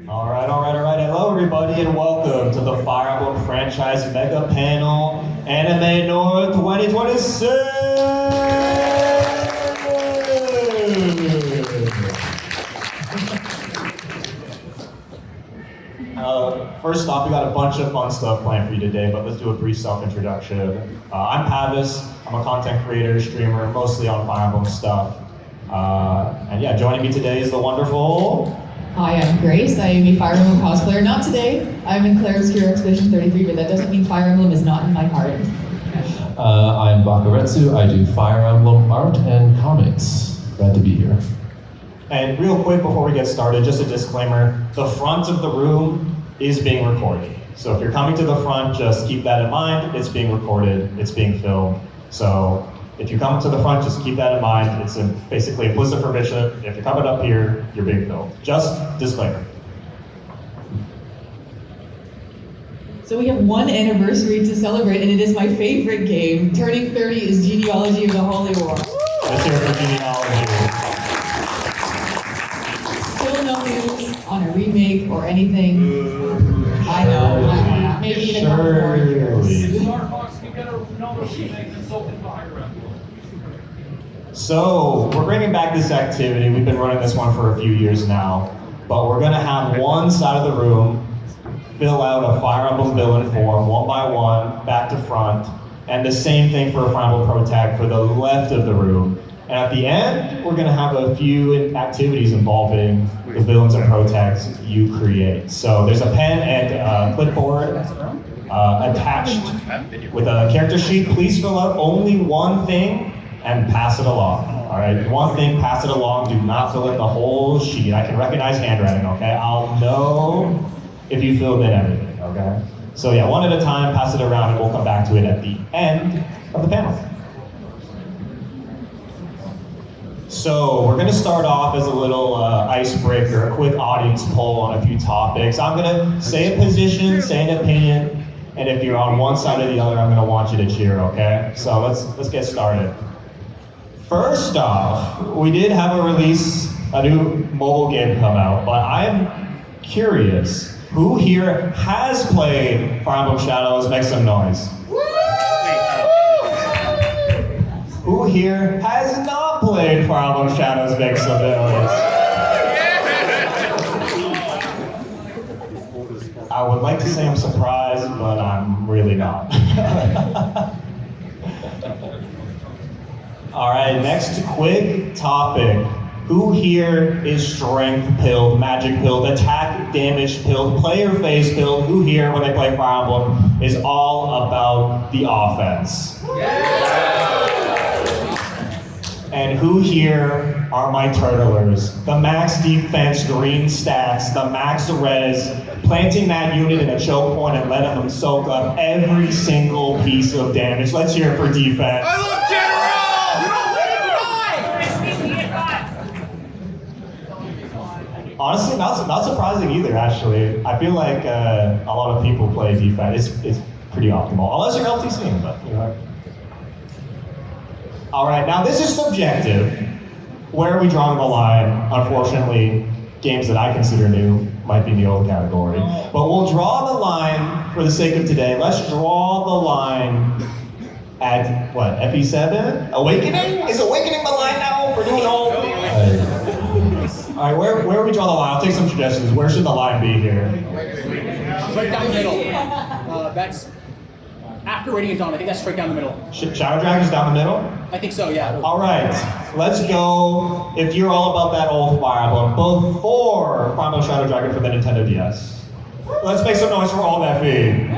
All right. Hello, everybody, and welcome to the Fire Emblem franchise Mega Panel Anime North 2026. First off, we got a bunch of fun stuff planned for you today, but let's do a brief self-introduction. I'm Pavise. I'm a content creator, streamer, mostly on Fire Emblem stuff. And yeah, joining me today is the wonderful... Hi, I'm Grace. I am a Fire Emblem cosplayer. Not today. I'm in Claire's Cure Expedition 33, but that doesn't mean Fire Emblem is not in my heart. I'm Bakaretsu. I do Fire Emblem art and comics. Glad to be here. And real quick before we get started, just a disclaimer, the front of the room is being recorded. So if you're coming to the front, just keep that in mind. It's being recorded, it's being filmed. So if you come to the front, just keep that in mind. It's basically implicit permission. If you're coming up here, you're being filmed. Just disclaimer. So we have one anniversary to celebrate, and it is my favorite game. Turning 30 is Genealogy of the Holy War. Let's hear it for Genealogy. Still no news on a remake or anything. I know. Maybe in a couple more years. So, we're bringing back this activity. We've been running this one for a few years now, but we're gonna have one side of the room fill out a Fire Emblem villain form, one by one, back to front, and the same thing for a Fire Emblem Pro Tag for the left of the room. And at the end, we're gonna have a few activities involving the villains and pro tags you create. So there's a pen and a clipboard attached with a character sheet. Please fill out only one thing and pass it along. All right, one thing, pass it along. Do not fill in the whole sheet. I can recognize handwriting, okay? I'll know if you filled in everything, okay? So yeah, one at a time, pass it around, and we'll come back to it at the end of the panel. So we're gonna start off as a little icebreaker, a quick audience poll on a few topics. I'm gonna say a position, say an opinion, and if you're on one side or the other, I'm gonna want you to cheer, okay? So let's get started. First off, we did have a new mobile game come out, but I'm curious, who here has played Fire Emblem Shadows? Make some noise. Who here has not played Fire Emblem Shadows? Make some noise. I would like to say I'm surprised, but I'm really not. All right, next quick topic. Who here is strength pilled, magic pilled, attack damage pilled, player phase pilled? Who here, when they play Fire Emblem, is all about the offense? And who here are my turtlers? The max defense green stats, the max res, planting that unit in a choke point and letting them soak up every single piece of damage. Let's hear it for defense. I love General! Honestly, not surprising either, actually. I feel like a lot of people play defense. It's pretty optimal, unless you're LTCing, but you know. All right, now this is subjective. Where are we drawing the line? Unfortunately, games that I consider new might be in the old category. But we'll draw the line for the sake of today. Let's draw the line at, what, FE7? Awakening? Is Awakening the line now for new and old? All right, where we draw the line? I'll take some suggestions. Where should the line be here? Right down the middle. That's after Radiant Dawn. I think that's straight down the middle. Shadow Dragon's down the middle? I think so, yeah. All right, let's go. If you're all about that old Fire Emblem, both for Fire Emblem Shadow Dragon for the Nintendo DS. Let's make some noise for Old FE.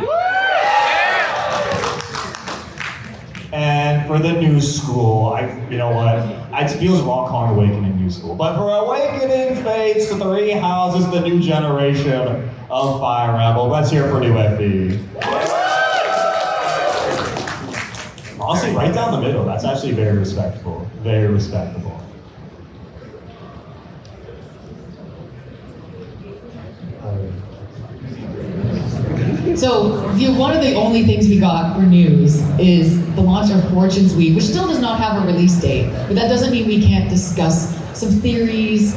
And for the new school, you know what? It feels wrong calling Awakening new school. But for Awakening Fates 3 houses the new generation of Fire Emblem. Let's hear it for new FE. Honestly, right down the middle. That's actually very respectable. Very respectable. So, one of the only things we got for news is the launch of Fortune's Week, which still does not have a release date. But that doesn't mean we can't discuss some theories,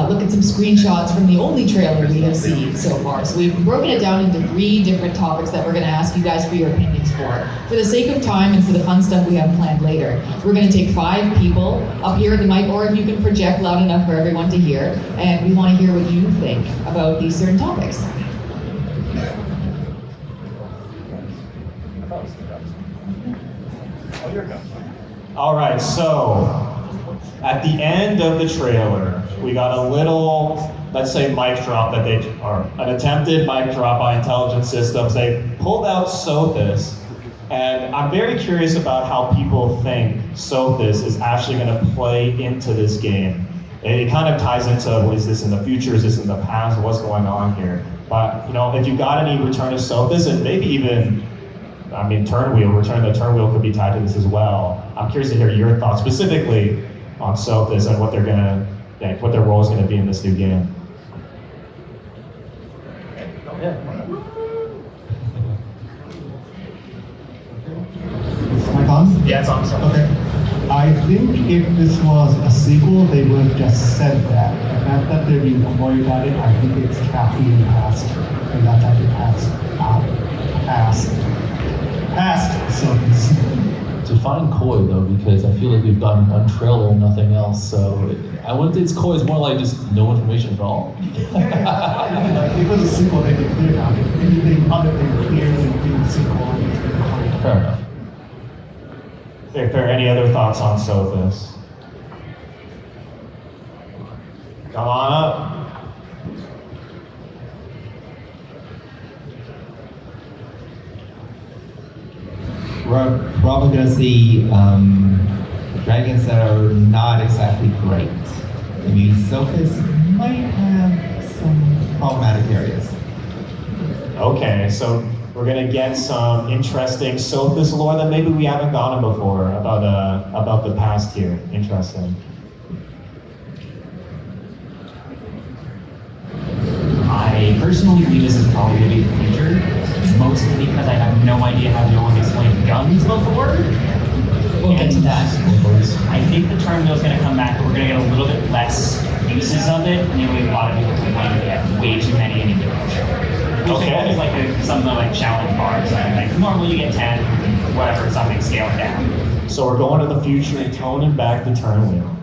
look at some screenshots from the only trailer we have seen so far. So we've broken it down into 3 different topics that we're going to ask you guys for your opinions for. For the sake of time and for the fun stuff we have planned later, we're going to take 5 people up here at the mic, or if you can project loud enough for everyone to hear, and we want to hear what you think about these certain topics. All right, so at the end of the trailer, we got a little, let's say, mic drop that they, or an attempted mic drop by Intelligence Systems. They pulled out Sothis, and I'm very curious about how people think Sothis is actually going to play into this game. It kind of ties into, well, is this in the future, is this in the past, what's going on here? But, you know, if you got any Return of Sothis, and maybe even, I mean, Return of the Turnwheel could be tied to this as well. I'm curious to hear your thoughts specifically on Sothis and what they're gonna, what their role is gonna be in this new game. Is my on? Yeah, it's on. Okay. I think if this was a sequel, they would have just said that. The fact that they're being coy about it, I think it's capping in the past. And that's actually past Sothis. To find coy though, because I feel like we've gotten one trailer and nothing else, so I wouldn't say it's coy, it's more like just no information at all. Like, if it was a sequel, they'd be clear now. If anything other than clear than being a sequel, it's been coy. Fair enough. If there are any other thoughts on Sothis? Come on up. We're probably going to see dragons that are not exactly great. I mean, Sothis might have some problematic areas. Okay, so we're gonna get some interesting Sothis lore that maybe we haven't gotten before about the past here. Interesting. I personally believe this is probably going to be the future, mostly because I have no idea how no one explained guns before. We'll get to that. I think the Turnwheel is going to come back, but we're going to get a little bit less uses of it, and a lot of people complain that they have way too many in a given show. Okay. It's like something like challenge bars. Like normally you get 10, whatever, something scaled down. So we're going to the future and toning back the Turnwheel.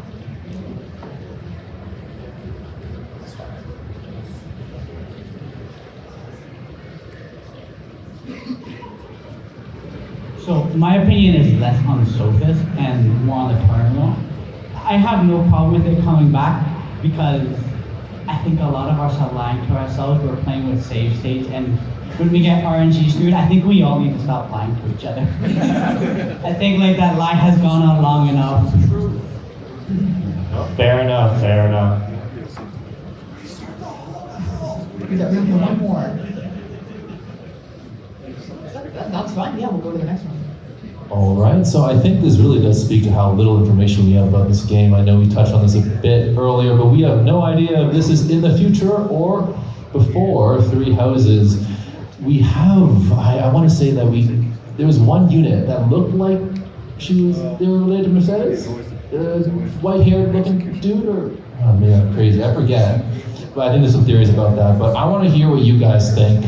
So my opinion is less on Sothis and more on the Turnwheel. I have no problem with it coming back because I think a lot of us are lying to ourselves. We're playing with save states, and when we get RNG screwed, I think we all need to stop lying to each other. I think like that lie has gone on long enough. Fair enough, fair enough. We got room for one more. That's fine, yeah, we'll go to the next one. All right, so I think this really does speak to how little information we have about this game. I know we touched on this a bit earlier, but we have no idea if this is in the future or before Three Houses. We have, I want to say that there was one unit that looked like they were related to Mercedes? White-haired looking dude, or, oh man, I'm crazy, I forget. But I think there's some theories about that, but I want to hear what you guys think.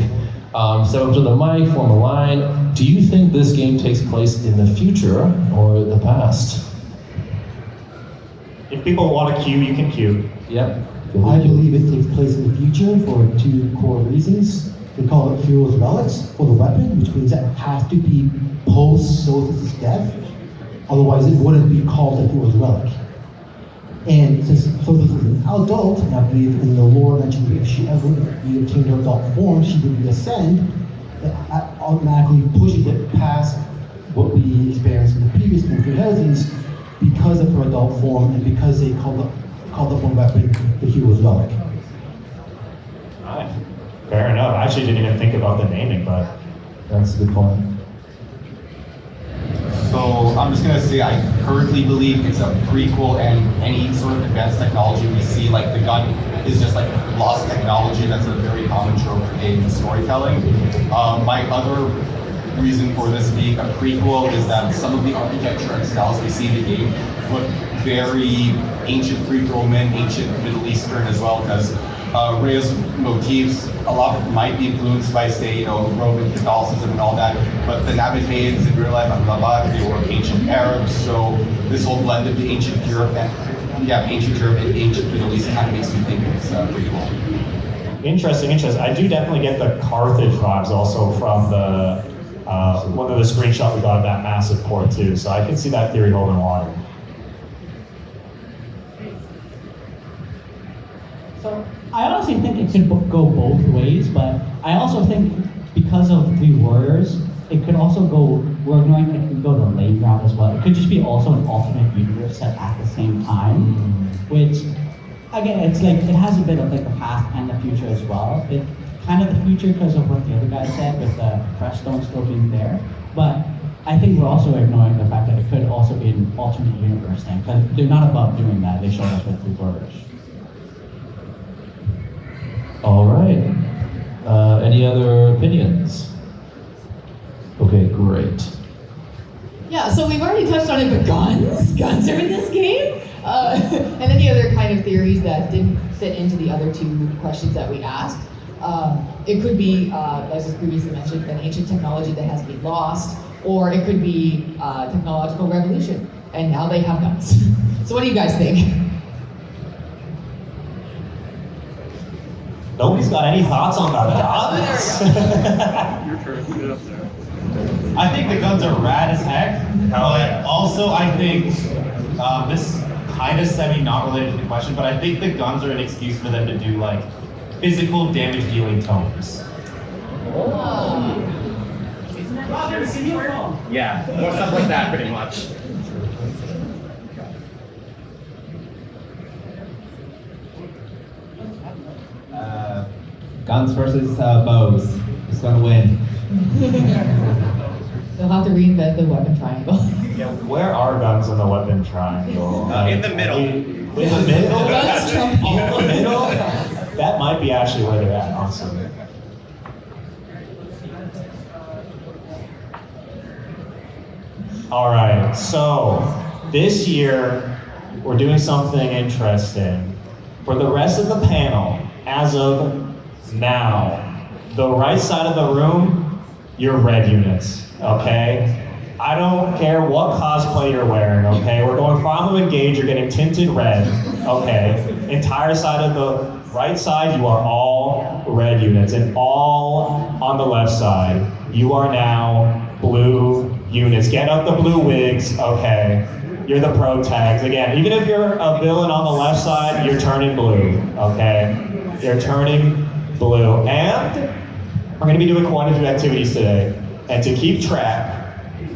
So to the mic, form a line. Do you think this game takes place in the future or the past? If people want to queue, you can queue. Yep. I believe it takes place in the future for 2 core reasons. They call it Heroes Relics for the weapon, which means that it has to be post Sothis' death. Otherwise, it wouldn't be called a Heroes Relic. And since Sothis is an adult, and I believe in the lore mentioned if she ever obtained her adult form, she would reascend. That automatically pushes it past what we experienced in the previous Three Houses because of her adult form and because they called up one weapon the Hero's Relic. Alright, fair enough. I actually didn't even think about the naming, but That's a good point. So I'm just gonna say I currently believe it's a prequel, and any sort of advanced technology we see, like the gun, is just like lost technology. That's a very common trope in storytelling. My other reason for this being a prequel is that some of the architecture and styles we see in the game look very ancient Greek Roman, ancient Middle Eastern as well, because Rhea's motifs, a lot of it might be influenced by, say, Roman Catholicism and all that, but the Nabateans in real life, they were ancient Arabs, so this whole blend of the ancient Europe and ancient Middle East kind of makes me think it's pretty cool. Interesting. I do definitely get the Carthage vibes also from the one of the screenshots we got of that massive port too, so I can see that theory holding water. So I honestly think it could go both ways, but I also think because of Three Warriors, it could also go, we're ignoring it could go the late route as well. It could just be also an alternate universe set at the same time, which, again, it's like, it has a bit of like the past and the future as well. It kind of the future because of what the other guy said with the Creststone still being there, but I think we're also ignoring the fact that it could also be an alternate universe thing, because they're not above doing that. They showed us with Three Warriors. All right. Any other opinions? Okay, great. Yeah, so we've already touched on it, but guns are in this game. And any other kind of theories that didn't fit into the other two questions that we asked. It could be, as was previously mentioned, an ancient technology that has been lost, or it could be technological revolution, and now they have guns. So what do you guys think? Nobody's got any thoughts on that. Your turn. Put it up there. I think the guns are rad as heck, but also I think this kind of not related to the question, but I think the guns are an excuse for them to do like physical damage dealing tomes. Yeah, more stuff like that, pretty much. Guns versus bows. Who's gonna win? They'll have to reinvent the weapon triangle. Yeah, where are guns in the weapon triangle? In the middle. In the middle? Guns trump all. In the middle? That might be actually where they're at, honestly. All right, so this year we're doing something interesting. For the rest of the panel, as of now, the right side of the room, your red units, okay? I don't care what cosplay you're wearing, okay? We're going Fire Emblem Engage, you're getting tinted red, okay? Entire side of the right side, you are all red units, and all on the left side, you are now blue units. Get out the blue wigs, okay? You're the pro tags. Again, even if you're a villain on the left side, you're turning blue, okay? You're turning blue. And we're gonna be doing quite a few activities today. And to keep track,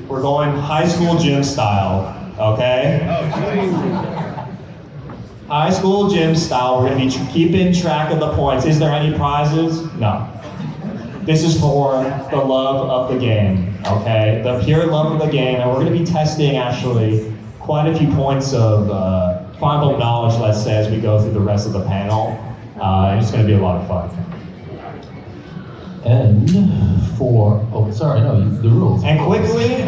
we're going high school gym style, okay? High school gym style, we're gonna be keeping track of the points. Is there any prizes? No. This is for the love of the game, okay? The pure love of the game, and we're gonna be testing actually quite a few points of Fire Emblem knowledge, let's say, as we go through the rest of the panel. It's gonna be a lot of fun. And the rules. And quickly,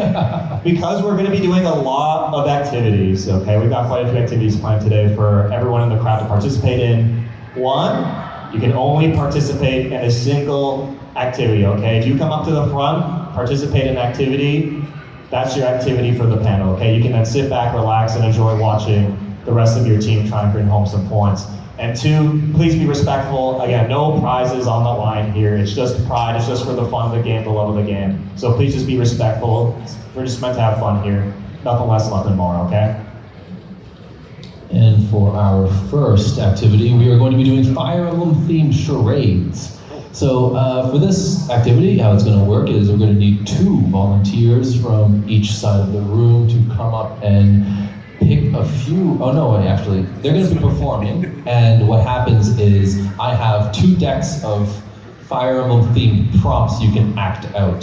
because we're gonna be doing a lot of activities, okay? We've got quite a few activities planned today for everyone in the crowd to participate in. One, you can only participate in a single activity, okay? If you come up to the front, participate in an activity, that's your activity for the panel, okay? You can then sit back, relax, and enjoy watching the rest of your team try and bring home some points. And two, please be respectful. Again, no prizes on the line here. It's just pride, it's just for the fun of the game, the love of the game. So please just be respectful. We're just meant to have fun here. Nothing less, nothing more, okay? And for our first activity, we are going to be doing Fire Emblem themed charades. So for this activity, how it's going to work is we're going to need 2 volunteers from each side of the room to come up and pick a few. Oh no, actually, they're going to be performing. And what happens is I have 2 decks of Fire Emblem themed prompts you can act out.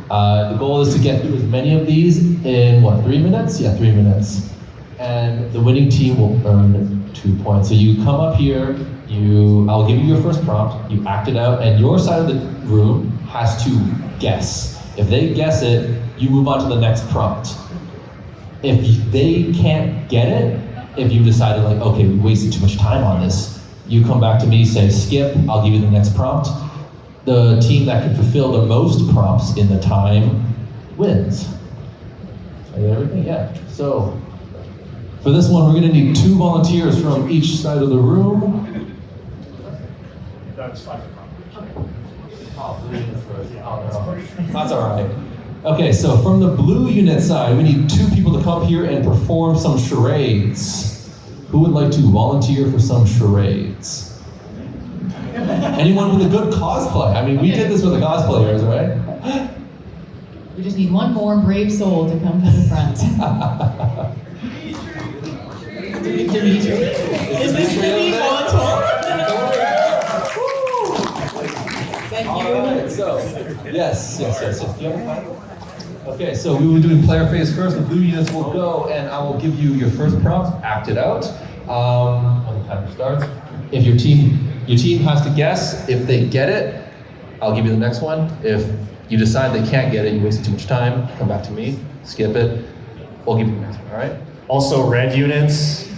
The goal is to get through as many of these in 3 minutes? Yeah, 3 minutes. And the winning team will earn 2 points. So you come up here, I'll give you your first prompt, you act it out, and your side of the room has to guess. If they guess it, you move on to the next prompt. If they can't get it, if you decided like, okay, we wasted too much time on this, you come back to me, say skip, I'll give you the next prompt. The team that can fulfill the most prompts in the time wins. Are you everything? Yeah. So for this one, we're gonna need 2 volunteers from each side of the room. That's all right. Okay, so from the blue unit side, we need 2 people to come here and perform some charades. Who would like to volunteer for some charades? Anyone with a good cosplay? I mean, we did this with the cosplayers, right? We just need one more brave soul to come to the front. Dimitri? Is this really volunteer? Thank you. All right, so, yes. Okay, so we were doing player phase first. The blue units will go, and I will give you your first prompt, act it out. When the timer starts. If your team has to guess. If they get it, I'll give you the next one. If you decide they can't get it, you wasted too much time, come back to me, skip it. We'll give you the next one, all right? Also, red units,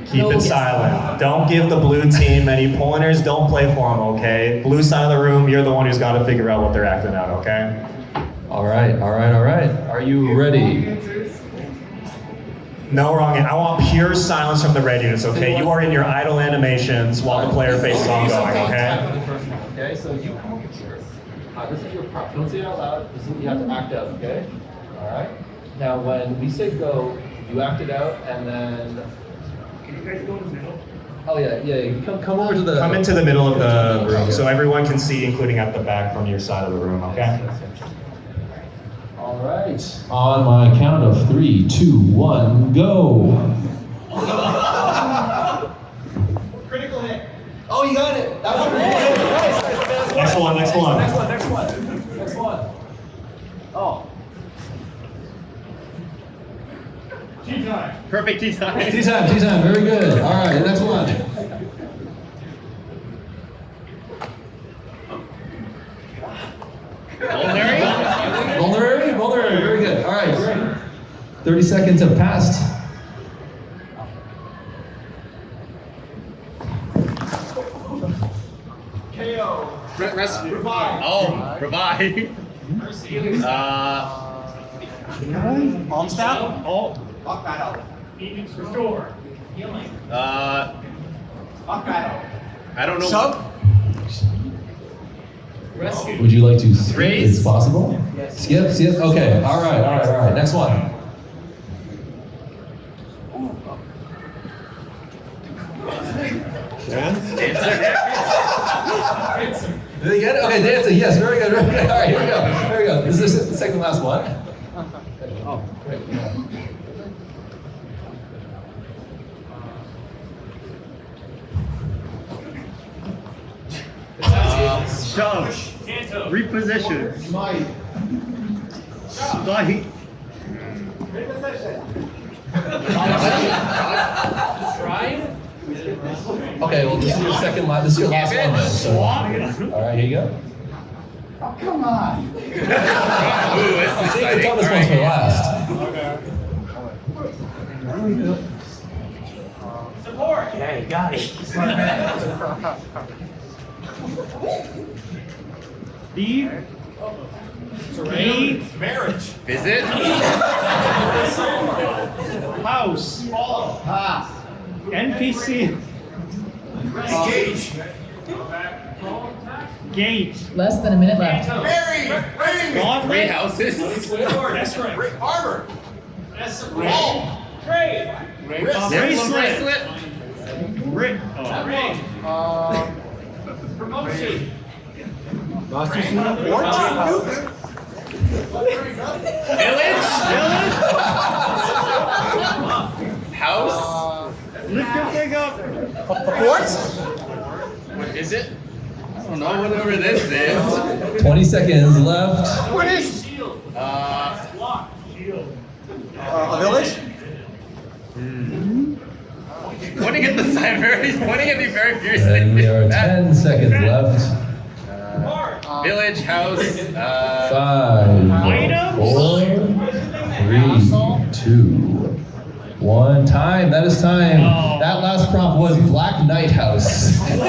keep No it guessing. silent. Don't give the blue team any pointers. Don't play for them, okay? Blue side of the room, you're the one who's got to figure out what they're acting out, okay? All right. Are you ready? No wrong. I want pure silence from the red units, okay? You are in your idle animations while the player face is ongoing, okay? Okay, so you come over here. This is your prompt. Don't say it out loud. This is what you have to act out, okay? All right. Now, when we say go, you act it out, and then. Can you guys go in the middle? Oh yeah. You come over to the. Come into the middle of the room so everyone can see, including at the back from your side of the room, okay? All right. On my count of 3, 2, 1, go. Critical hit. Oh, you got it. That was great. Next one. Next one. Oh. Tea time. Perfect tea time. Tea time. Very good. All right, next one. Vulnerary. Very good. All right, great. 30 seconds have passed. KO. Revive. Oh, revive. Palm staff? Oh. Fuck battle. Restore. Fuck battle. I don't know. Shove? Would you like to skip? Raise? It's possible? Skip? Okay, all right. Next one. Did they get it? Okay, dancing, yes, very good. All right, here we go. This is the second last one. Oh, great. Shove. Reposition. Smite. Slide. Okay, well, this is your second last. This is your last one, then. So, all right, here you go. Oh, come on. Ooh, this is Save the exciting. toughest All ones for right. last. Support. Okay, got it. Leave. Terrain. Marriage. Visit. House. Follow. Pass. NPC. Engage. Gate. Less than a minute left. Mary. Ring. Three Gauntlet. houses. That's right. Armor. Wall. Trade. Bracelet. Ring. Promotion. Village. House. Lift your thing up. What is it? I don't know. Whatever this is. 20 seconds left. What is? Block. Shield. A village? Pointing at the side very. Pointing at me very furiously. And there are 10 seconds left. Village. House. 5, 4, 3, 2, 1. One time, that is time. That last prompt was Black Knight House. And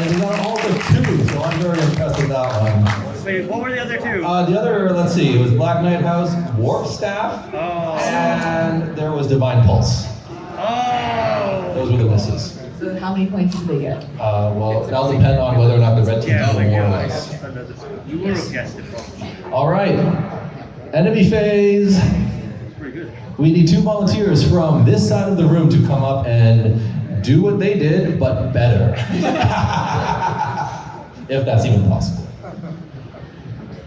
we got all but two, so I'm very impressed with that one. Wait, what were the other two? The other, let's see, it was Black Knight House, Warp Staff, and there was Divine Pulse. Oh! Those were the misses. So how many points did they get? Well, that'll depend on whether or not the red team Yeah, do like, more or yeah, less. you would have guessed it wrong. All right, enemy phase. Pretty good. We need 2 volunteers from this side of the room to come up and do what they did, but better. If that's even possible.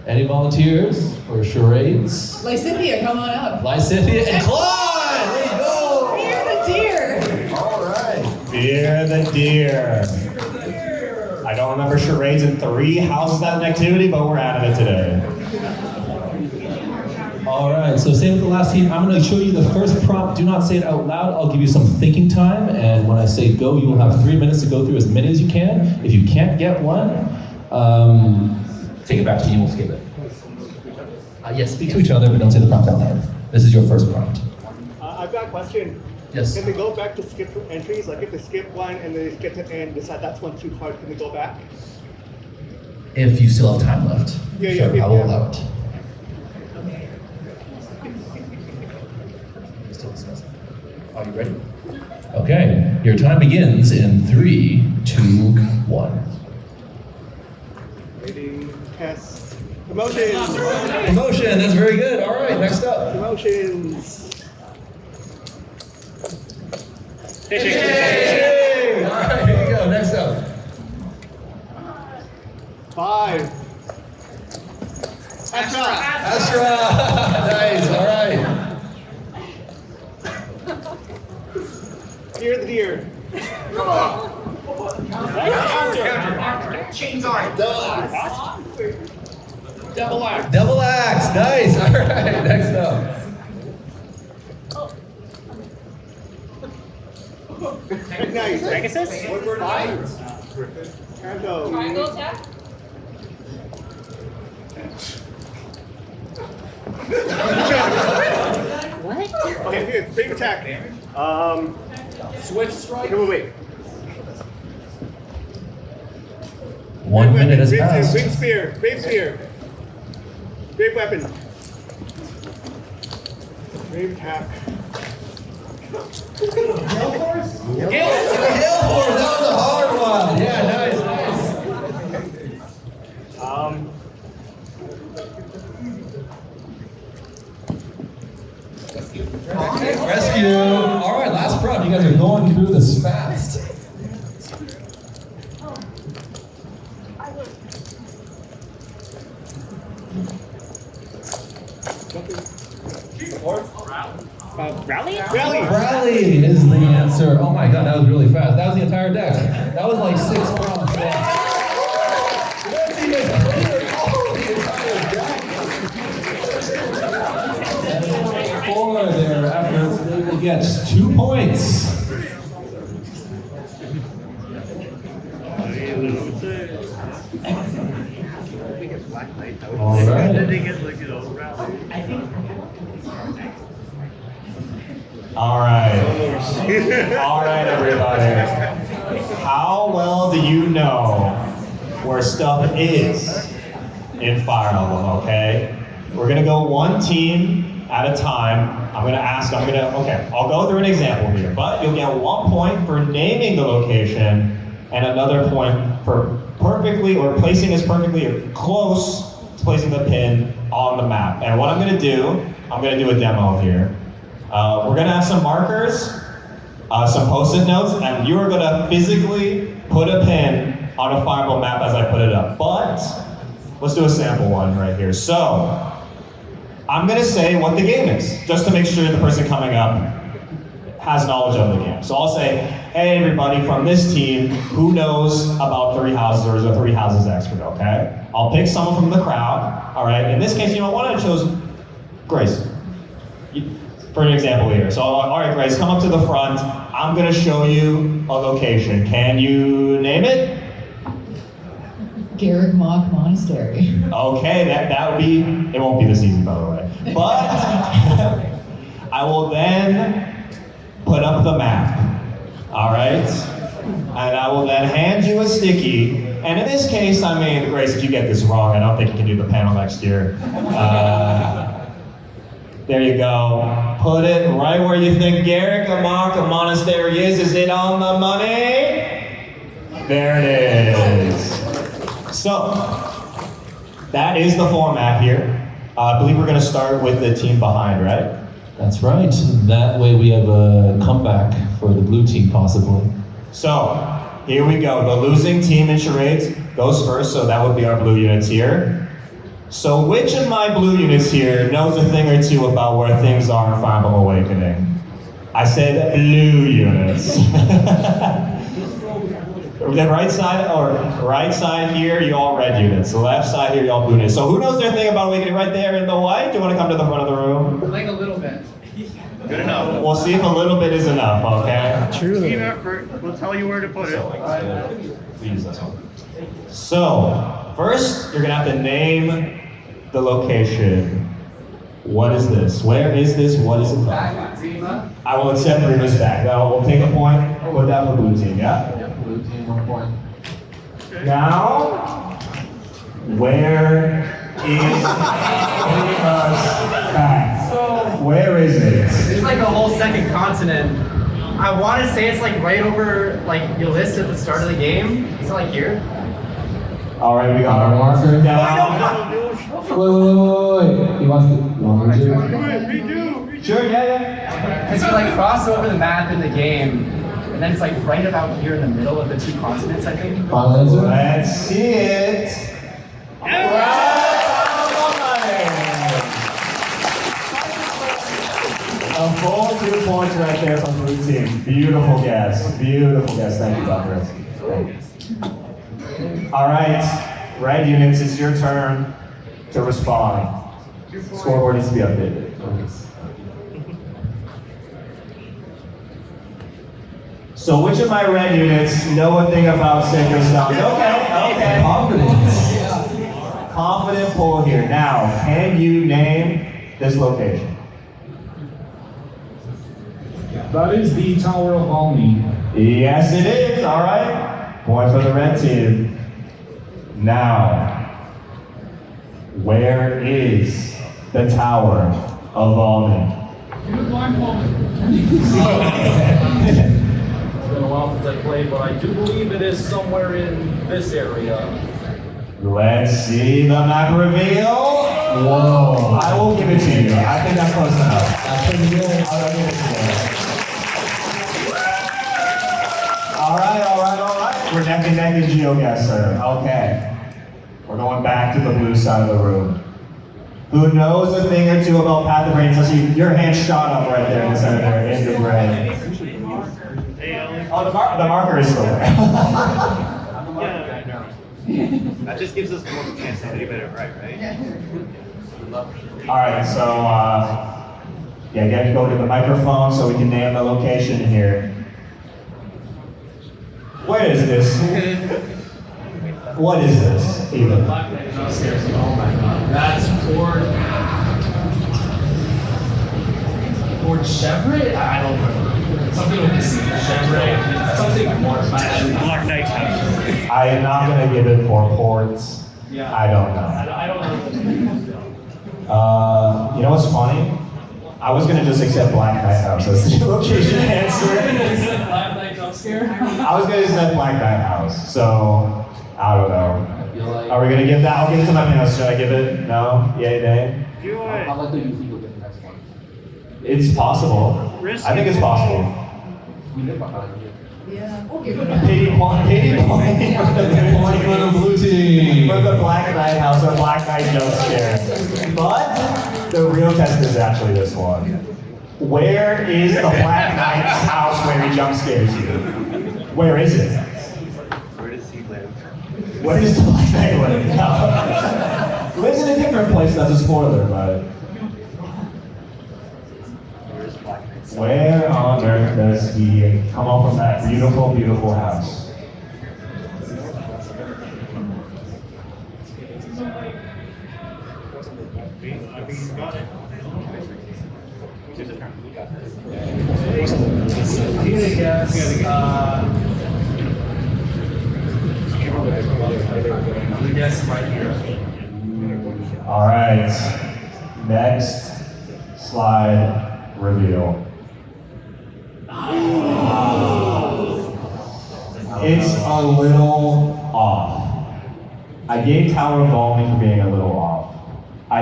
Any volunteers for charades? Lysithia, come on up. Lysithia and Clyde! Let's go! Fear the deer. All right. Fear the deer. I don't remember charades in 3 houses as an activity, but we're adding it today. All right, so same with the last team. I'm going to show you the first prompt. Do not say it out loud. I'll give you some thinking time, and when I say go, you will have 3 minutes to go through as many as you can. If you can't get one, take it back to you. We'll skip it. Yes, speak to each other, but don't say the prompt out loud. This is your first prompt. I've got a question. Yes. Can they go back to skip entries? Like if they skip one and they get to end, decide that's one too hard, can they go back? If you still have time left, Yeah, sure, yeah, I will yeah. allow it. Are you ready? Okay, your time begins in 3, 2, 1. Waiting, test. Emotions! Emotion, that's very good. All right, next up. Emotions! Yay! All right, here you go. Next up. 5. Astra. Nice. All right. Fear the deer. Double axe. Double axe. Nice. All right. Next up. Nice. Pegasus? What word? Canto. Triangle attack? Okay, here, big attack. Swift strike. Wait. 1 minute has Brave passed. spear. Brave spear. Brave weapon. Brave attack. Gale Force. That was a hard one. Yeah, nice. Rescue. All right, last prompt. You guys are going through this fast. Rally? Rally is the answer. Oh my god, that was really fast. That was the entire deck. That was like 6 prompts. Red team has cleared all the entire deck. And for their efforts, they will get 2 points. All right. All right, everybody. How well do you know where stuff is in Fire Emblem, okay? We're gonna go one team at a time. I'll go through an example here, but you'll get 1 point for naming the location and another point for perfectly or placing as perfectly or close to placing the pin on the map. And what I'm gonna do a demo here. We're gonna have some markers, some post-it notes, and you are gonna physically put a pin on a Fire Emblem map as I put it up. But let's do a sample one right here. So I'm gonna say what the game is, just to make sure the person coming up has knowledge of the game. So I'll say, hey everybody from this team, who knows about 3 houses or is a 3 houses expert, okay? I'll pick someone from the crowd, all right? In this case, you know what, I chose Grace. For an example here. So, all right, Grace, come up to the front. I'm gonna show you a location. Can you name it? Garrick Mock Monastery. Okay, that would be, it won't be this easy, by the way. But I will then put up the map, all right? And I will then hand you a sticky. And in this case, I mean, Grace, if you get this wrong, I don't think you can do the panel next year. There you go. Put it right where you think Garrick Mock Monastery is. Is it on the money? There it is. So, that is the format here. I believe we're going to start with the team behind, right? That's right. That way we have a comeback for the blue team, possibly. So, here we go. The losing team in Charades goes first, so that would be our blue units here. So, which of my blue units here knows a thing or two about where things are in Fire Emblem Awakening? I said blue units. The right side here, you all red units. The left side here, you all blue units. So, who knows their thing about Awakening right there in the white? Do you want to come to the front of the room? Like a little bit. Good enough. We'll see if a little bit is enough, okay? Team effort. We'll tell you where to put it. So, first, you're gonna have to name the location. What is this? Where is this? What is it called? I will accept Rima's back. Now, we'll take a point. Put that for blue team, yeah? Yeah, blue team, 1 point. Now, where is Rima's back? Where is it? It's like a whole second continent. I want to say it's like right over like your list at the start of the game. Is it like here? All right, we got our marker down. Wait. He wants to. Sure, yeah. Because you like cross over the map in the game, and then it's like right about here in the middle of the two continents, I think. Final answer? Let's see it. A full 2 points right there from blue team. Beautiful guess. Beautiful guess. Thank you, Dr. All right, red units, it's your turn to respond. Scoreboard needs to be updated. So which of my red units know a thing about sacred stones? Okay. Confident pull here. Now, can you name this location? That is the Tower of Alni. Yes, it is. All right. Point for the red team. Now, where is the Tower of Alni? It's been a while since I played, but I do believe it is somewhere in this area. Let's see the map reveal. Whoa. I will give it to you. I think that's close enough. That's pretty good. I'll give it to you. All right. We're neck and neck in GeoGuessr. Okay. We're going back to the blue side of the room. Who knows a thing or two about Path of Rain? So see, your hand shot up right there in the center there, in the gray. Oh, the marker is still there. That just gives us more of a chance to get it right? All right, so yeah, you have to go to the microphone so we can name the location here. Where is this? What is this, even? Oh my god. That's Port Chevrolet? I don't remember. Something with this Chevrolet. Something more. Black Knight's house. I am not going to give it for ports. Yeah. I don't know. I don't know. You know what's funny? I was going to just accept Black Knight House as the location answer. Black Knight jump scare? I was going to accept Black Knight House, so I don't know. Are we going to give that? I'll give it to my panelists. Should I give it? No? Yay, nay? Do it. How likely do you think you'll get the next one? It's possible. I think it's possible. We live behind you. Yeah. Pity point. Point for the blue team. For the Black Knight House or Black Knight jump scare. But the real test is actually this one. Where is the Black Knight's house where he jump scares you? Where is it? Where does he live? Where does the Black Knight live? No. Lives in a different place, that's a spoiler, but. Where on earth does he come up from that beautiful, beautiful house? The guess right here. All right. Next slide reveal. It's a little off. I gave Tower of Volume for being a little off. No,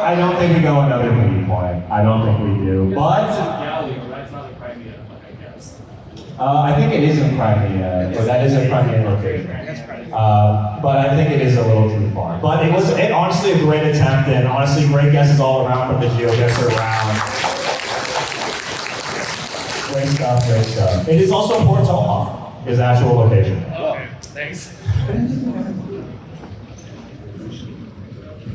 I don't think we go another movie point. I don't think we do. But I think it is in Crimea, or that is a Crimean location. But I think it is a little too far. But it was honestly a great attempt, and honestly great guesses all around from the GeoGuessr round. Great stuff, great stuff. It is also Port Tomahawk, his actual location. Okay, thanks.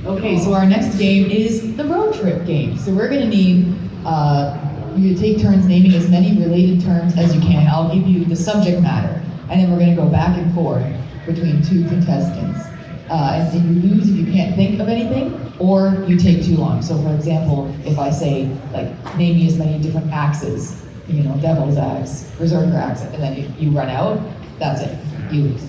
Okay, so our next game is the road trip game. So we're gonna need you to take turns naming as many related terms as you can. I'll give you the subject matter, and then we're gonna go back and forth between two contestants. And you lose if you can't think of anything, or you take too long. So for example, if I say, like, name me as many different axes, devil's axe, berserker axe, and then you run out, that's it, you lose.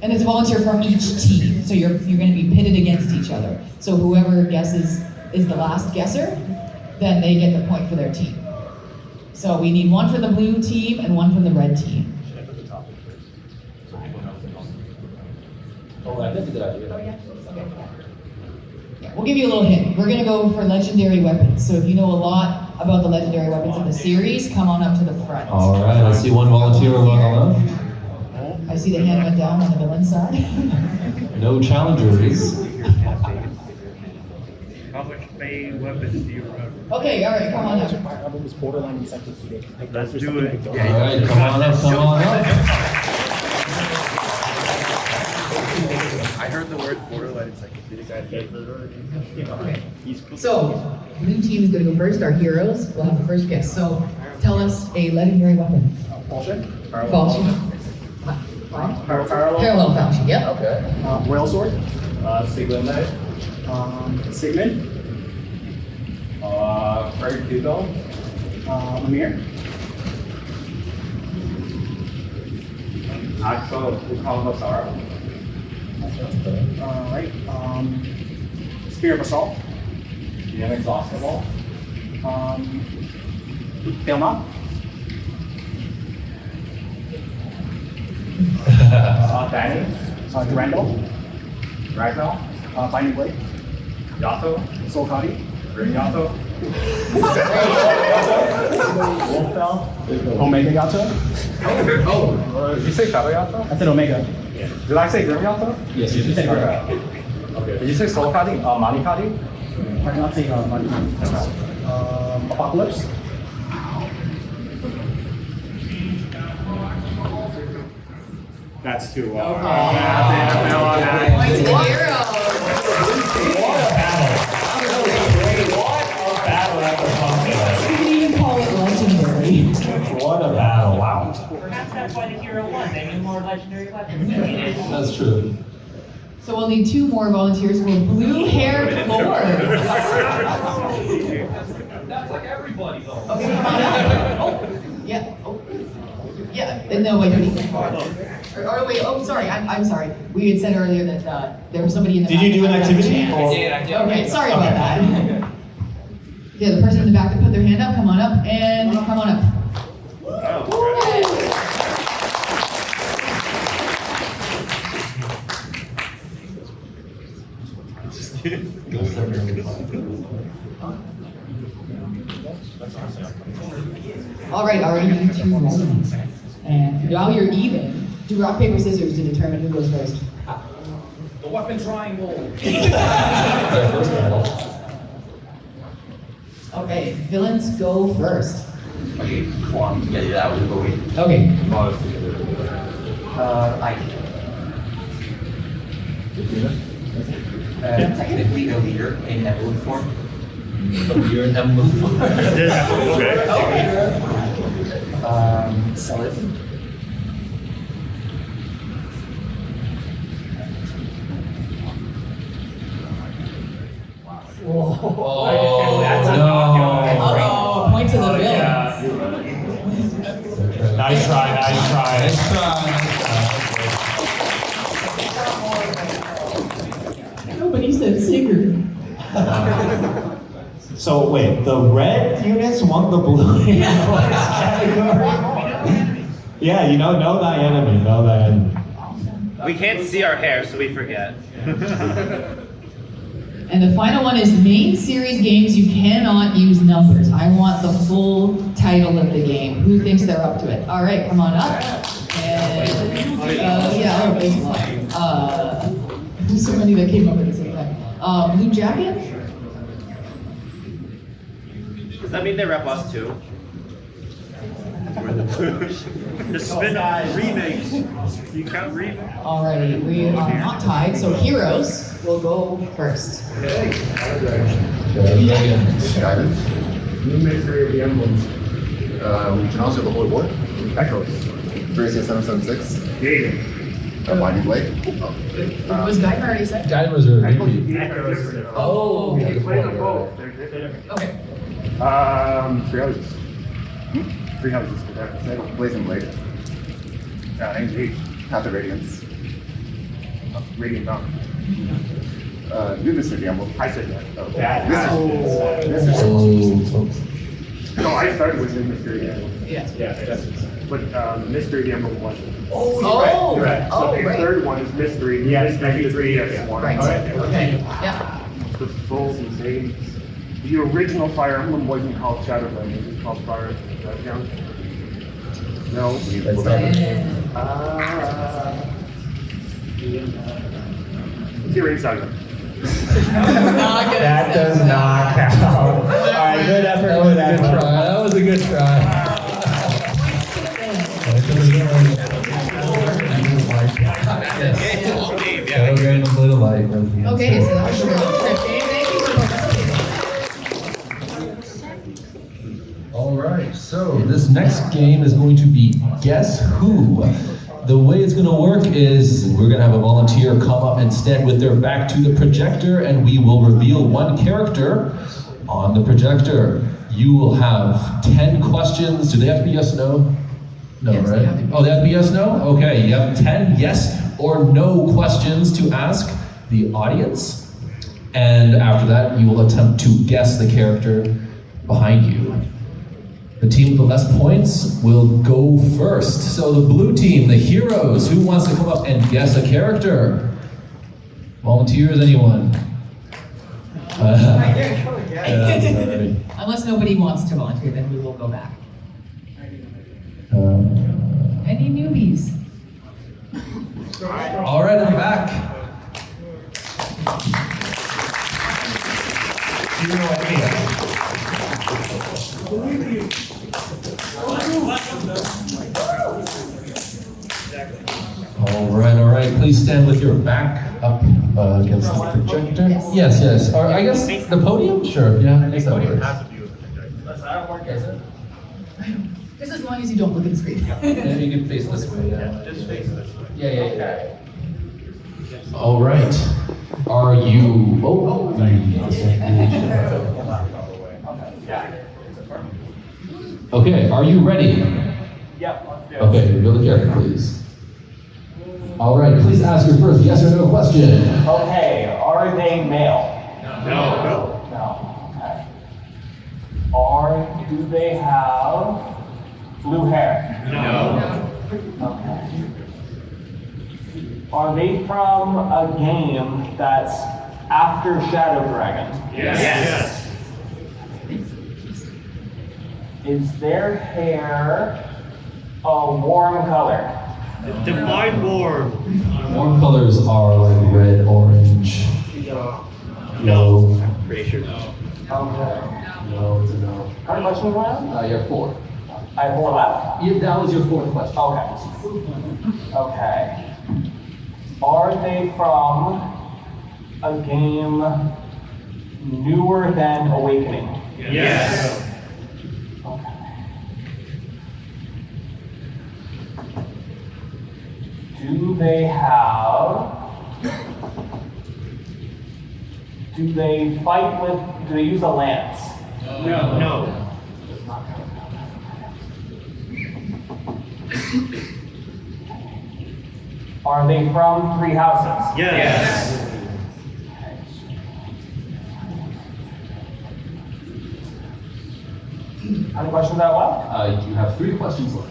And it's a volunteer from each team, so you're going to be pitted against each other. So whoever guesses is the last guesser, then they get the point for their team. So we need one for the blue team and one from the red team. Oh, that's a good idea. Yeah, we'll give you a little hint. We're going to go for legendary weapons. So if you know a lot about the legendary weapons in the series, come on up to the front. All right, I see one volunteer over on the left. I see the hand went down on the villain side. No challengers. How much main weapons do you remember? Okay, all right, come on up. Fire Emblem is borderline encyclopedic. Let's do it. All right, come on up, come on up. I heard the word borderline encyclopedic. I think Okay. So, blue team is going to go first. Our heroes will have the first guess. So, tell us a legendary weapon. Falchion? Falchion. Parallel falchion. Yep. Okay. Whale sword? Sigma Knight. Sigmund? Fred Hugo. Amir? Axel Ukalmasara. Right. Spear of Assault? The Inexhaustible. Filma? Danny. Durandal? Ragnar. Binding Blade? Yato. Solkadi? Green Yato. Wolfbell? Omega Yato? Oh, did you say Shadow Yato? I said Omega. Did I say Grim Yato? Yes, you said Omega. Okay. Did you say Soul Kadi? Mani Kadi? I did not say money. Apocalypse? That's too low. Points to the heroes. What a battle. What a battle at the pumpkin. You can even call it legendary. What a battle, wow. Perhaps that's why the hero won. They knew more legendary weapons than he did. That's true. So we'll need two more volunteers for blue-haired lords. That's like everybody though. Okay, come on up. Oh, yeah. Oh, yeah. No, wait. Or wait. Oh, sorry. I'm sorry. We had said earlier that there was somebody in the Did back. you do an that had activity? a chance. Or- Okay. Sorry about that. Yeah, the person in the back that put their hand up, come on up and come on up. All right, already need two rounds. And now you're even. Do rock, paper, scissors to determine who goes first. The weapon triangle. Okay, villains go first. Okay, one. Yeah, that was the way. Okay. Technically a leader in emblem form. A leader in emblem form. Celid? Uh-oh, point to the villain. Nice try. Nobody said singer. So wait, the red units won the blue units category? Yeah, know thy enemy, know thy enemy. We can't see our hair, so we forget. And the final one is main series games you cannot use numbers. I want the full title of the game. Who thinks they're up to it? All right, come on up. And, there's so many that came up at the same time. Blue Jacket? Does that mean they rep us too? The spin-off remakes. You count remakes? Alrighty, we are not tied, so Heroes will go first. Guidance. New Mystery of the Emblems. We can also have the Holy War. Echoes. 36776. Binding Blade. Was Guyver already said? Guide was a repeat. Oh, You can play them both. okay. Three houses. Three houses. Blazing Blade. Engage. Path of Radiance. Radiant Dawn. New Mystery of the Emblem. I said that. Oh. No, I started with New Mystery of the Emblem. Yeah. But Mystery of the Emblem wasn't. You're right. So the third one is Mystery. Mystery yes. One. Right. Okay. Yeah. The full name. The original Fire Emblem wasn't called Shadowland. It was called Fire. Does that count? No. Zero Saga. That does not count. All right, good effort. That was a good try. Celebrating a little light. Okay, so that was your thank you for participating. All right, so this next game is going to be Guess Who. The way it's going to work is we're going to have a volunteer come up and stand with their back to the projector, and we will reveal one character on the projector. You will have 10 questions. Do they have to be yes or no? No, Yes, right? they have to be. Oh, they have to be yes, no? Okay, you have 10 yes or no questions to ask the audience. And after that, you will attempt to guess the character behind you. The team with the less points will go first. So the blue team, the heroes, who wants to come up and guess a character? Volunteers, anyone? Unless nobody wants to volunteer, then we will go back. Any newbies? All right, in the back. All right. Please stand with your back up against the projector. Yes. Or I guess the podium? Sure, yeah, I guess that works. Just as long as you don't look at the screen. Yeah, you can face this way, yeah. Just face this way. Yeah. All right. Are you... Okay, are you ready? Yep, let's do it. Okay, reveal the character, please. All right, please ask your first yes or no question. Okay, are they male? No. Okay. Do they have blue hair? No. Okay. Are they from a game that's after Shadow Dragon? Yes. Is their hair a warm color? Divine Warm. Warm colors are like red, orange, yellow. Pretty sure no. Okay. No, it's a no. How many questions do I have? You have 4. I have 4 left. Yeah, that was your 4th question. Okay. Are they from a game newer than Awakening? Yes. Okay. Do they have Do they fight with, do they use a lance? No. No. Are they from three houses? Yes. How many questions out left? You have 3 questions left.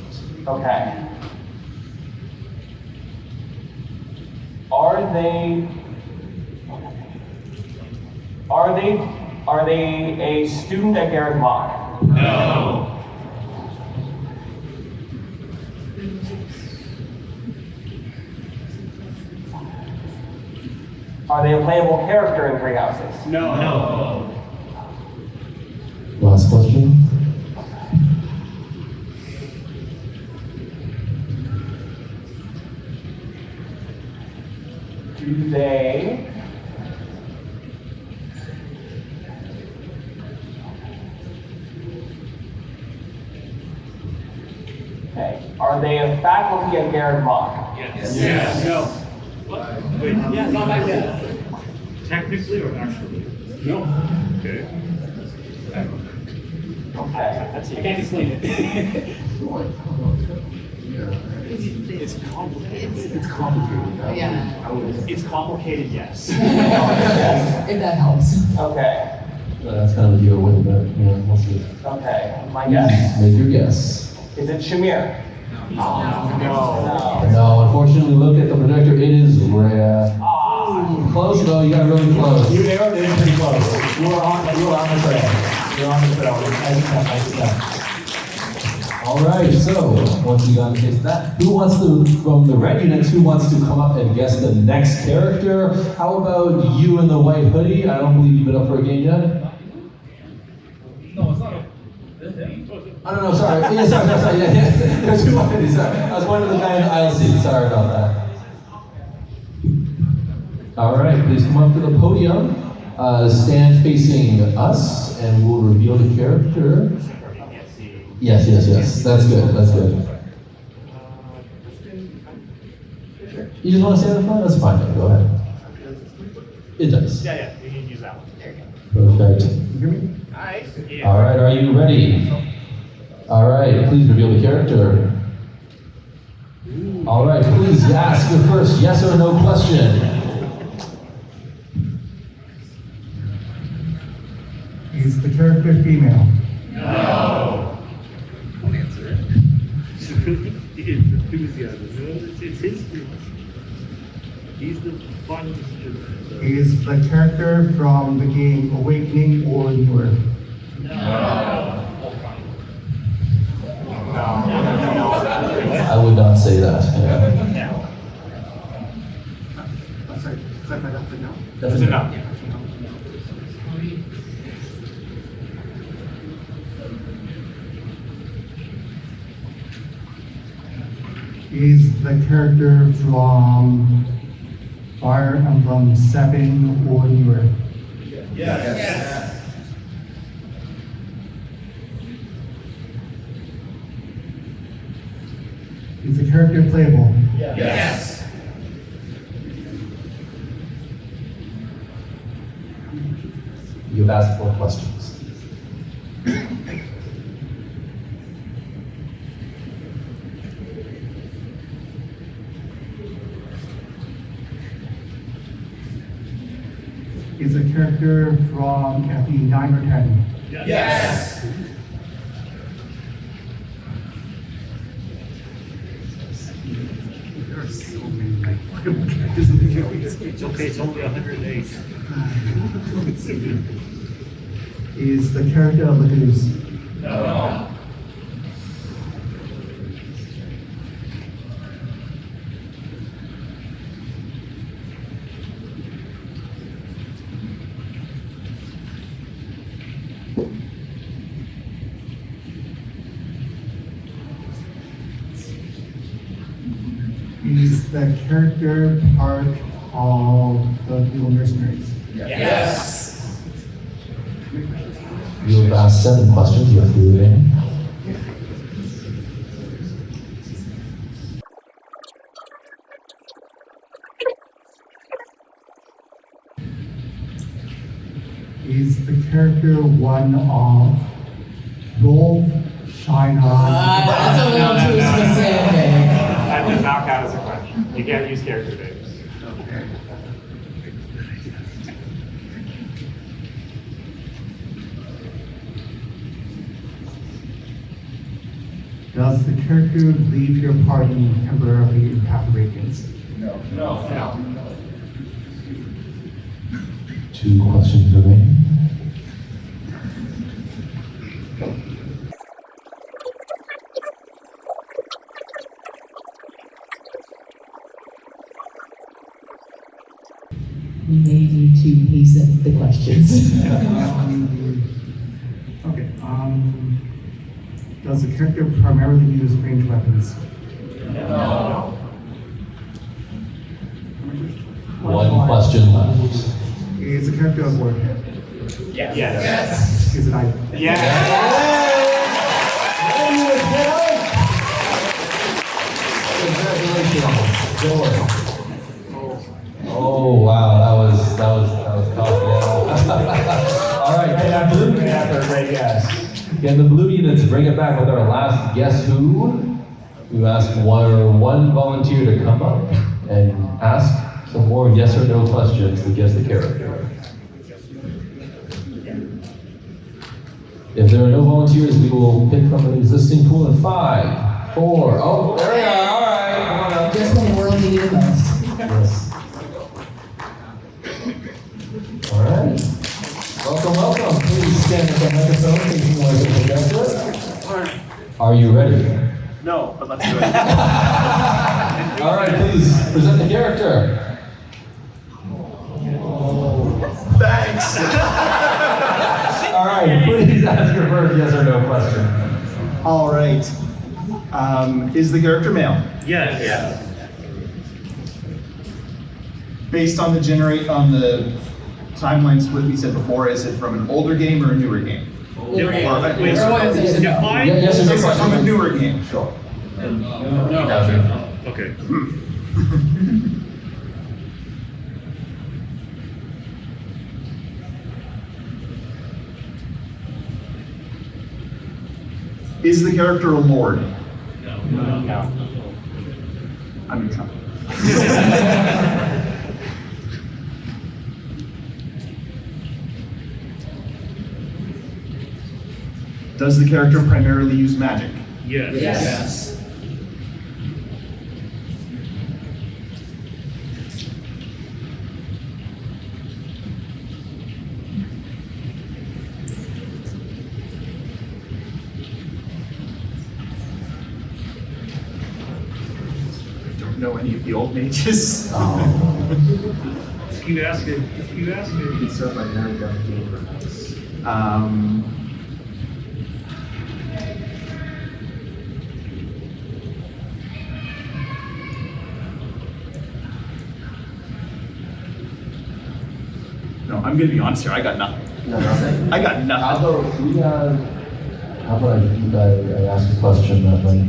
Okay. Are they a student at Garrett Mock? No. Are they a playable character in Three Houses? No. No. Last question. Do they are they a faculty at Garrett Mock? Yes. Yes. No. What? Wait, yeah, not back then. Technically or actually? No. Okay. Okay. That's it. I can't explain it. It's complicated. It's complicated. Yeah. It's complicated, yes. If that helps. Okay. That's kind of a deal with it, you know, we'll see. Okay. My guess? Make your guess. Is it Shamir? No. No, unfortunately, look at the projector. It is rare. Close though, you got really close. You narrowed it in pretty close. You were on the trail. You're on the trail. Nice enough. All right, so once you got guessed that, who wants to, from the red units, who wants to come up and guess the next character? How about you in the white hoodie? I don't believe you've been up for a game yet. No, it's not a. I don't know, sorry. Yeah, sorry. Yeah. There's 2 white hoodies. Sorry. I was one of the guy in the aisle seat. Sorry about that. All right, please come up to the podium. Stand facing us, and we'll reveal the character. Yes. That's good. You just want to stand in front? That's fine. Go ahead. It does. Yeah, you can use that one. There you go. Perfect. Alright. Yeah. All right, are you ready? All right, please reveal the character. All right, please ask your first yes or no question. Is the character female? No. Don't answer it. Enthusiasm. It's his. He's the final decision. Is the character from the game Awakening or newer? I would not say that. Yeah. Sorry, clarify that for now. That's enough. Is the character from Fire Emblem 7 or newer? Yes. Is the character playable? Yes. You've asked 4 questions. Is the character from FE 9 or 10? Yes. There are so many characters in the game. It's okay, it's only 108. Is the character of the goose? No. Is the character part of the Dual Mercenaries? Yes. You have asked 7 questions. You have 3 remaining. Is the character one of Rolf, China? That's a little too specific. That does not count as a question. You can't use character names. Does the character leave your party temporarily in Path of Radiance? No. No. 2 questions remaining. We may need to hasten the questions. Okay. Does the character primarily use ranged weapons? No. 1 question left. Is the character a board? Yes. Is it I? Oh wow, that was tough. Yeah. All right, That blue man after a great guess. Again, the blue units bring it back with our last guess who. We asked one volunteer to come up and ask some more yes or no questions to guess the character. If there are no volunteers, we will pick from an existing pool in 5, 4. Oh, there we are. All right, come on up. Just when the world needed it most. Yes. All right. Welcome. Please stand at the microphone facing away from the guest. Are you ready? No, but let's do it. All right, please present the character. Thanks. All right, please ask your first yes or no question. All right. Is the character male? Yes. Based on the timeline split we said before, is it from an older game or a newer game? Wait, define. Yes or no Is it from a question. newer game? Sure. No. Okay. Is the character a lord? No. I'm in trouble. Does the character primarily use magic? Yes. I don't know any of the old mages. If you ask it. It's served by Mary Gun Gamer House. No, I'm gonna be honest here. I got nothing. I got nothing. How about I ask a question that might.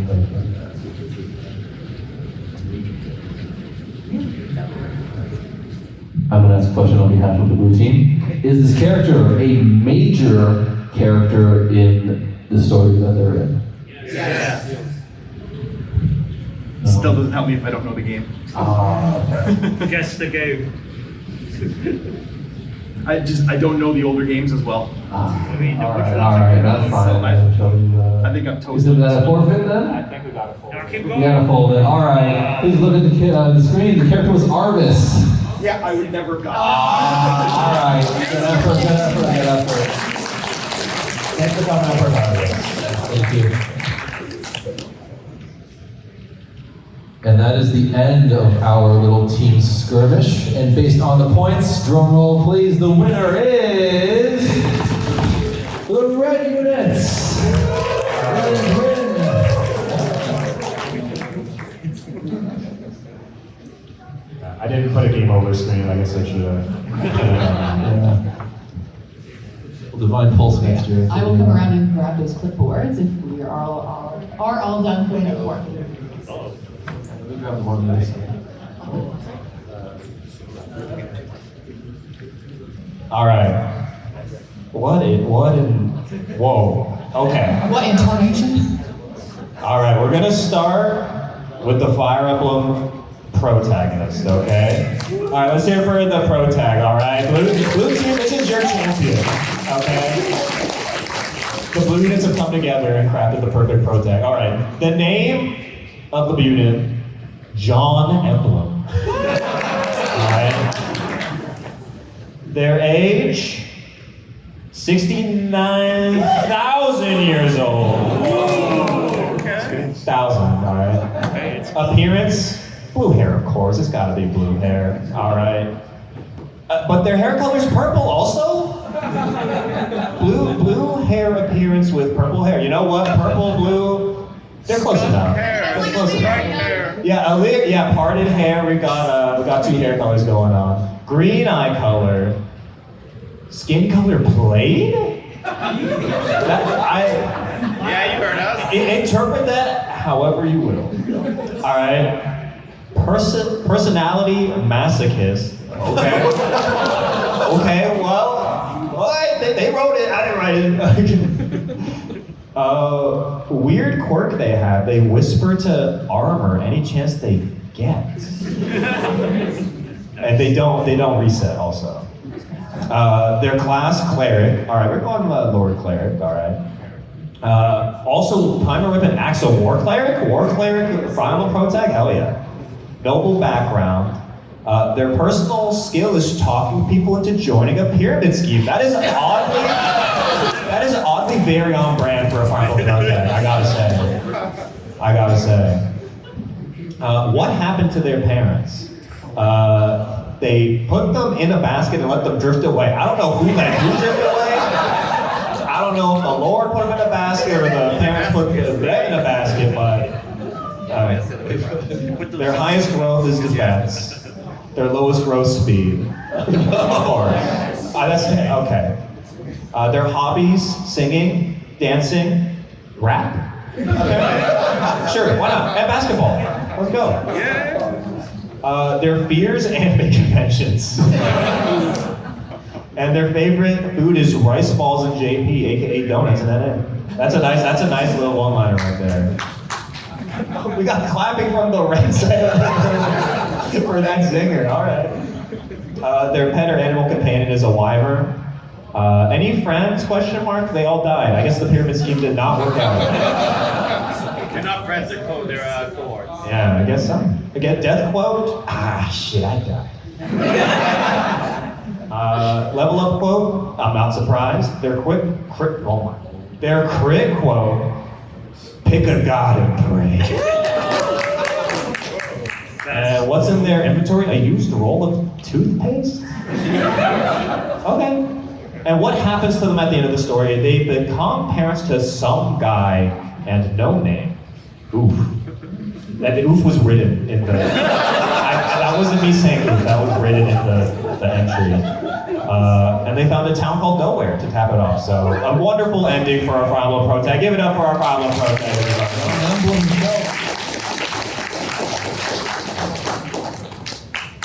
I'm going to ask a question on behalf of the blue team. Is this character a major character in the story that they're in? Yes. Still doesn't help me if I don't know the game. Guess the game. I don't know the older games as well. All right, that's fine. I think I'm Is toasted. that a forfeit then? I think we got a full. Keep You going. got a fold in. All right. Please look at the screen. The character was Arvis. Yeah, I would never have got All right. Good effort. Thanks for coming over, Arvis. Thank you. And that is the end of our little team skirmish. And based on the points, drum roll please, the winner is the red units. Red win. I didn't put a game over screen, I guess I should have. Yeah. Divine Pulse next year. I will come around and grab those clipboards if we are all done putting it forth. We grab one of these. All right. Whoa. Okay. What incarnation? All right, we're gonna start with the Fire Emblem protagonist, okay? All right, let's hear for the protag, all right? Blue team, this is your champion, okay? The blue units have come together and crafted the perfect protag. All right, the name of the unit, John Emblem. All right. Their age, 69,000 years old. 1,000, all right. Appearance, blue hair, of course. It's gotta be blue hair, all right. But their hair color's purple also? Blue hair appearance with purple hair. You know what? Purple, blue, they're close enough. They're close enough. Yeah, parted hair. We got two hair colors going on. Green eye color. Skin color plaid? Yeah, you heard us. Interpret that however you will. All right. Personality masochist. Okay. Okay. Well, they wrote it. I didn't write it. Weird quirk they have. They whisper to armor any chance they get, and they don't reset also. Their class, cleric. All right, we're going Lord Cleric. All right. Also, Primer Whip and Axel War Cleric, Final Protag. Hell yeah. Noble background. Their personal skill is talking people into joining a pyramid scheme. That is oddly very on brand for a Final Protag. I gotta say. What happened to their parents? They put them in a basket and let them drift away. I don't know who let who drift away. I don't know if the Lord put them in a basket or the parents put them in a basket, but their highest growth is defense. Their lowest growth speed. Of course. That's okay. Their hobbies, singing, dancing, rap? Okay. Sure, why not? And basketball. Let's go. Their fears, anime conventions. And their favorite food is rice balls and JP, aka donuts, and that it. That's a nice little one-liner right there. We got clapping from the red side for that zinger. All right. Their pet or animal companion is a wyvern. Any friends? Question mark. They all died. I guess the pyramid scheme did not work out. They're not friends. They're cohorts. Yeah, I guess so. Again, death quote. Shit, I died. Level up quote. I'm not surprised. Their Their crit quote. Pick a god and pray. And what's in their inventory? A used roll of toothpaste? Okay. And what happens to them at the end of the story? They become parents to some guy and no name. Oof. That oof was written in the... that wasn't me saying oof, that was written in the entry. And they found a town called Nowhere to tap it off. So a wonderful ending for our Fire Emblem Protag. Give it up for our Fire Emblem Protag.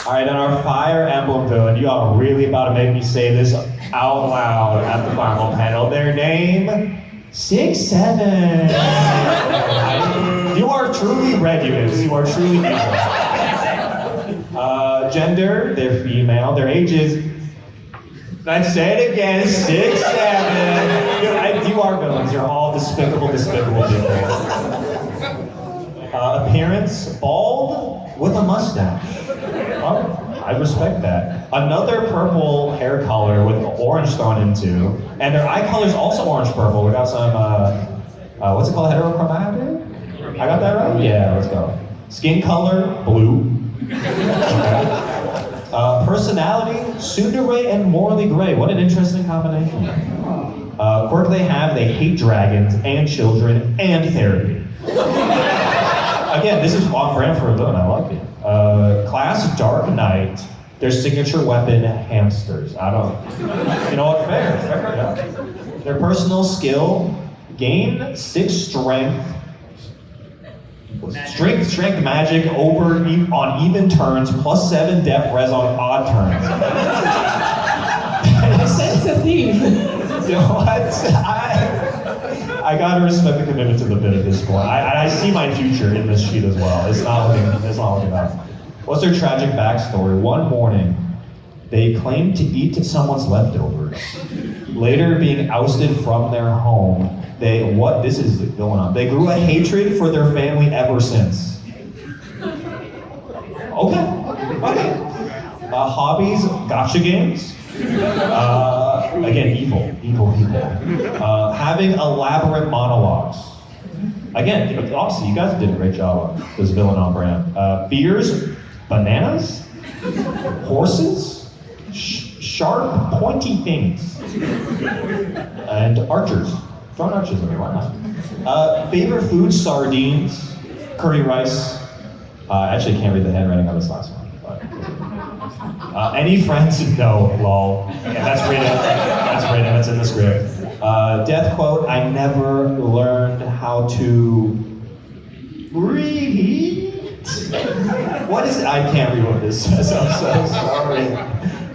All right, and our Fire Emblem villain, you are really about to make me say this out loud at the Fire Emblem panel. Their name, 6-7. You are truly red units. You are truly evil. Gender, they're female. Their age is, let's say it again, 6-7. You are villains. You're all despicable people. Appearance, bald with a mustache. Oh, I respect that. Another purple hair color with orange thrown into, and their eye color is also orange-purple. We got some, what's it called, heterochromatic? I got that right? Yeah, let's go. Skin color, blue. Personality, tsundere and morally gray. What an interesting combination. Quirk they have, they hate dragons and children and therapy. Again, this is on brand for a villain, I like it. Class, Dark Knight. Their signature weapon, hamsters. You know what, fair, yeah. Their personal skill, gain 6 strength magic on even turns, plus 7 def res on odd turns. I sense a theme. You know what? I gotta respect the commitment to the bit at this point. I see my future in this sheet as well. It's not looking up. What's their tragic backstory? One morning, they claimed to eat someone's leftovers. Later, being ousted from their home, they grew a hatred for their family ever since. Okay. Hobbies, gotcha games. Again, evil people. Having elaborate monologues. Again, obviously, you guys did a great job on this villain on brand. Fears, bananas, horses, sharp, pointy things, and archers. Throwing archers in here, why not? Favorite food, sardines, curry rice. Actually, can't read the handwriting on this last one. But. Any friends? No, lol. Yeah, that's written. That's in the script. Death quote, I never learned how to read. What is it? I can't read what this says. I'm so sorry.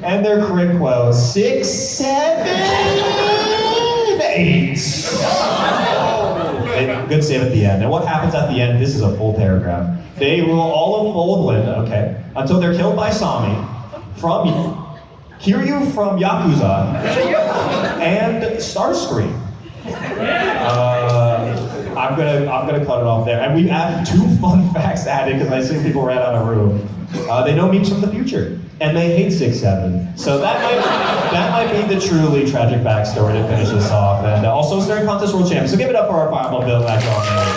And their crit quote, 6, 7, 8. Good save at the end. And what happens at the end? This is a full paragraph. They rule all of Oldland, until they're killed by Sami, Kiryu from Yakuza, and Starscream. I'm gonna cut it off there. And we have 2 fun facts added because I see people ran out of room. They know memes from the future, and they hate 6-7. So that might be the truly tragic backstory to finish this off. And also Staring Contest World Champion. So give it up for our Fire Emblem villain match on there.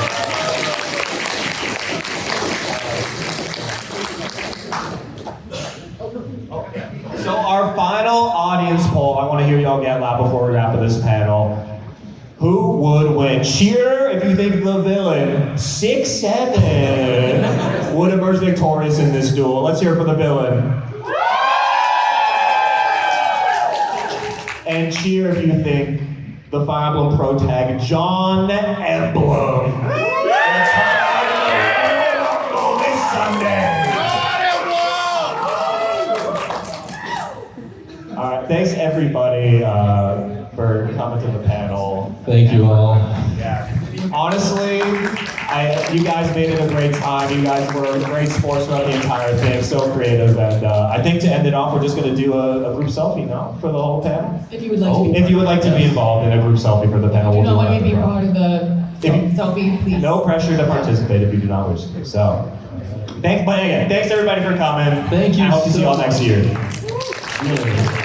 So our final audience poll, I want to hear y'all get loud before we wrap up this panel. Who would win? Cheer if you think the villain, 6-7, would emerge victorious in this duel. Let's hear it for the villain. And cheer if you think the Fire Emblem Pro Tag, John Emblem. This Sunday. All right, thanks everybody for coming to the panel. Thank you all. Yeah, honestly, you guys made it a great time. You guys were great sports throughout the entire thing, so creative. And I think to end it off, we're just going to do a group selfie now for the whole panel. If you would like to be if you would like to be involved in a group selfie for the panel, do we'll not do want that. me to be part of the selfie, please. No pressure to participate if you do not wish to. So, thanks everybody for coming. Thank you. I hope to see you all so next year. Really.